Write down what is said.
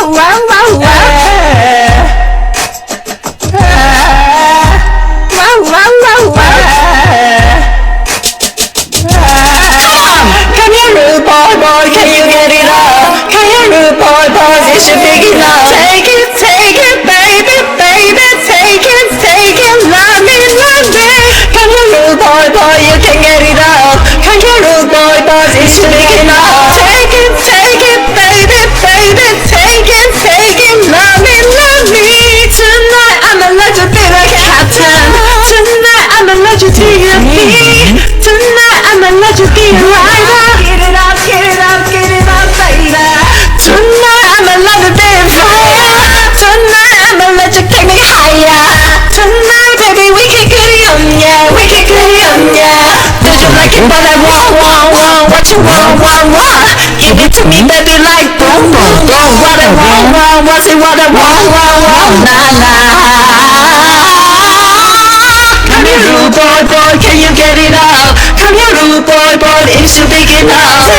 Come here, rude boy, can you get it up? Come here, rude boy, is you big enough? Take it, baby, take it, love me. Come here, rude boy, you can get it up. Come here, rude boy, is you big enough? Take it, baby, take it, love me. Tonight I'ma let you be the captain. Tonight I'ma let you do your thing. Tonight I'ma let you be a rider. Get it up, baby. Tonight I'ma let you be on fire. Tonight I'ma let you take me higher. Tonight, baby, we can get it on, yeah. Did you like it, but I want, what you want? Give it to me, baby, like boom. What I want, say what I want, Come here, rude boy, can you get it up? Come here, rude boy, is you big enough?